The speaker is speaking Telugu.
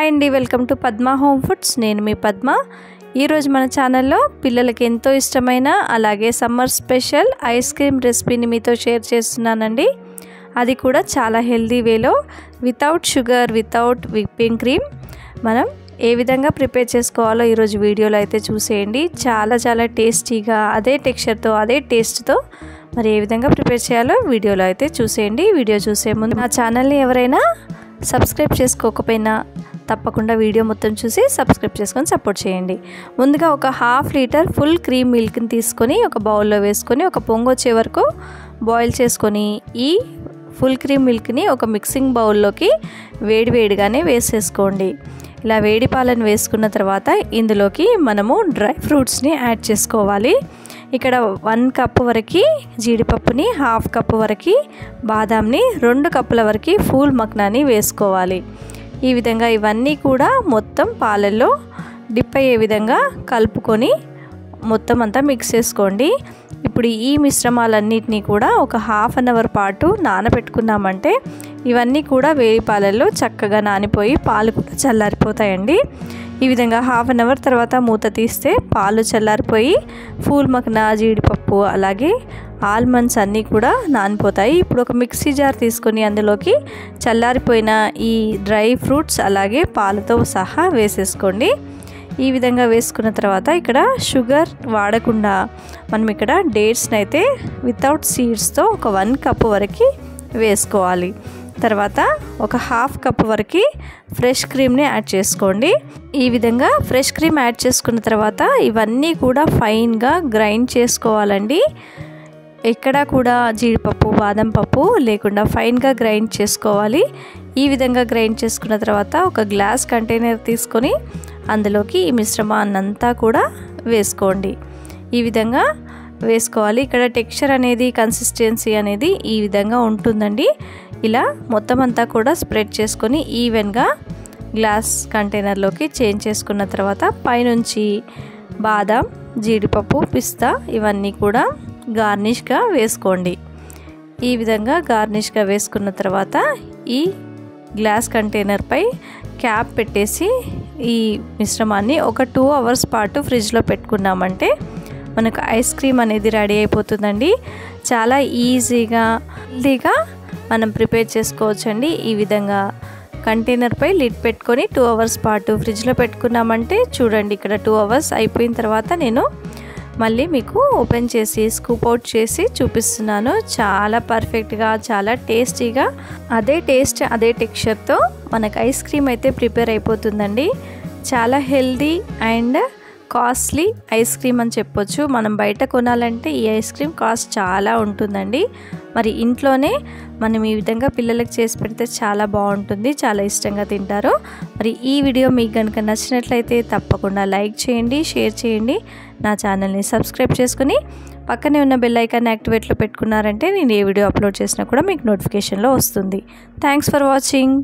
అండి, welcome to Padma home foods. నేను మీ పద్మ. ఈరోజు మన ఛానల్లో పిల్లలకి ఎంతో ఇష్టమైన అలాగే సమ్మర్ స్పెషల్ ఐస్ క్రీమ్ రెసిపీని మీతో షేర్ చేస్తున్నానండి. అది కూడా చాలా హెల్దీ వేలో, without sugar, without whipping cream మనం ఏ విధంగా ప్రిపేర్ చేసుకోవాలో ఈరోజు వీడియోలో అయితే చూసేయండి. చాలా టేస్టీగా, అదే టెక్స్చర్తో, అదే టేస్ట్తో మరి ఏ విధంగా ప్రిపేర్ చేయాలో వీడియోలో అయితే చూసేయండి. వీడియో చూసే ముందు నా ఛానల్ని ఎవరైనా సబ్స్క్రైబ్ చేసుకోకపోయినా తప్పకుండా వీడియో మొత్తం చూసి సబ్స్క్రైబ్ చేసుకొని సపోర్ట్ చేయండి. ముందుగా ఒక 1/2 లీటర్ ఫుల్ క్రీమ్ మిల్క్ని తీసుకొని ఒక బౌల్లో వేసుకొని ఒక పొంగు వచ్చే వరకు బాయిల్ చేసుకొని ఈ ఫుల్ క్రీమ్ మిల్క్ని ఒక మిక్సింగ్ బౌల్లోకి వేడిగానే వేసేసుకోండి. ఇలా వేడి పాలను వేసుకున్న తర్వాత ఇందులోకి మనము డ్రై ఫ్రూట్స్ని యాడ్ చేసుకోవాలి. ఇక్కడ 1 కప్పు వరకు జీడిపప్పుని, 1/2 కప్పు వరకు బాదాంని, 2 కప్పుల వరకు ఫూల్ మక్నాని వేసుకోవాలి. ఈ విధంగా ఇవన్నీ కూడా మొత్తం పాలల్లో డిప్ అయ్యే విధంగా కలుపుకొని మొత్తం అంతా మిక్స్ చేసుకోండి. ఇప్పుడు ఈ మిశ్రమాలన్నిటినీ కూడా ఒక 1/2 అవర్ పాటు నానబెట్టుకున్నామంటే ఇవన్నీ కూడా వేడి పాలల్లో చక్కగా నానిపోయి పాలు కూడా చల్లారిపోతాయండి. ఈ విధంగా 1/2 అవర్ తర్వాత మూత తీస్తే పాలు చల్లారిపోయి ఫూల్ మక్నా, జీడిపప్పు అలాగే ఆల్మండ్స్ అన్నీ కూడా నానిపోతాయి. ఇప్పుడు ఒక మిక్సీ జార్ తీసుకొని అందులోకి చల్లారిపోయిన ఈ డ్రై ఫ్రూట్స్ అలాగే పాలతో సహా వేసేసుకోండి. ఈ విధంగా వేసుకున్న తర్వాత ఇక్కడ షుగర్ వాడకుండా మనం ఇక్కడ డేట్స్ని అయితే వితౌట్ సీడ్స్తో ఒక 1 కప్పు వరకు వేసుకోవాలి. తర్వాత ఒక 1/2 కప్పు వరకు ఫ్రెష్ క్రీమ్ని యాడ్ చేసుకోండి. ఈ విధంగా ఫ్రెష్ క్రీమ్ యాడ్ చేసుకున్న తర్వాత ఇవన్నీ కూడా ఫైన్గా గ్రైండ్ చేసుకోవాలండి. ఎక్కడా కూడా జీడిపప్పు, బాదం పప్పు లేకుండా ఫైన్గా గ్రైండ్ చేసుకోవాలి. ఈ విధంగా గ్రైండ్ చేసుకున్న తర్వాత ఒక గ్లాస్ కంటైనర్ తీసుకొని అందులోకి ఈ మిశ్రమాన్నంతా కూడా వేసుకోండి. ఈ విధంగా వేసుకోవాలి. ఇక్కడ టెక్స్చర్ అనేది, కన్సిస్టెన్సీ అనేది ఈ విధంగా ఉంటుందండి. ఇలా మొత్తం అంతా కూడా స్ప్రెడ్ చేసుకొని ఈవెన్గా గ్లాస్ కంటైనర్లోకి చేంజ్ చేసుకున్న తర్వాత పైనుంచి బాదం, జీడిపప్పు, పిస్తా ఇవన్నీ కూడా గార్నిష్గా వేసుకోండి. ఈ విధంగా గార్నిష్గా వేసుకున్న తర్వాత ఈ గ్లాస్ కంటైనర్పై క్యాప్ పెట్టేసి ఈ మిశ్రమాన్ని ఒక 2 అవర్స్ పాటు ఫ్రిడ్జ్లో పెట్టుకున్నామంటే మనకు ఐస్ క్రీమ్ అనేది రెడీ అయిపోతుందండి. చాలా ఈజీగా, హెల్తీగా మనం ప్రిపేర్ చేసుకోవచ్చండి. ఈ విధంగా కంటైనర్పై లిడ్ పెట్టుకొని 2 అవర్స్ పాటు ఫ్రిడ్జ్లో పెట్టుకున్నామంటే చూడండి, ఇక్కడ 2 అవర్స్ అయిపోయిన తర్వాత నేను మళ్ళీ మీకు ఓపెన్ చేసి స్కూప్ అవుట్ చేసి చూపిస్తున్నాను. చాలా పర్ఫెక్ట్గా, చాలా టేస్టీగా, అదే టేస్ట్, అదే టెక్స్చర్తో మనకు ఐస్ క్రీమ్ అయితే ప్రిపేర్ అయిపోతుందండి. చాలా healthy and costly ice cream అని చెప్పొచ్చు. మనం బయట కొనాలంటే ఈ ఐస్ క్రీమ్ కాస్ట్ చాలా ఉంటుందండి. మరి ఇంట్లోనే మనం ఈ విధంగా పిల్లలకు చేసి పెడితే చాలా బాగుంటుంది, చాలా ఇష్టంగా తింటారు. మరి ఈ వీడియో మీకు కనుక నచ్చినట్లయితే తప్పకుండా లైక్ చేయండి, షేర్ చేయండి. నా ఛానల్ని సబ్స్క్రైబ్ చేసుకుని పక్కనే ఉన్న బెల్ ఐకాన్ యాక్టివేట్లో పెట్టుకున్నారంటే నేను ఏ వీడియో అప్లోడ్ చేసినా కూడా మీకు నోటిఫికేషన్లో వస్తుంది. Thanks for watching.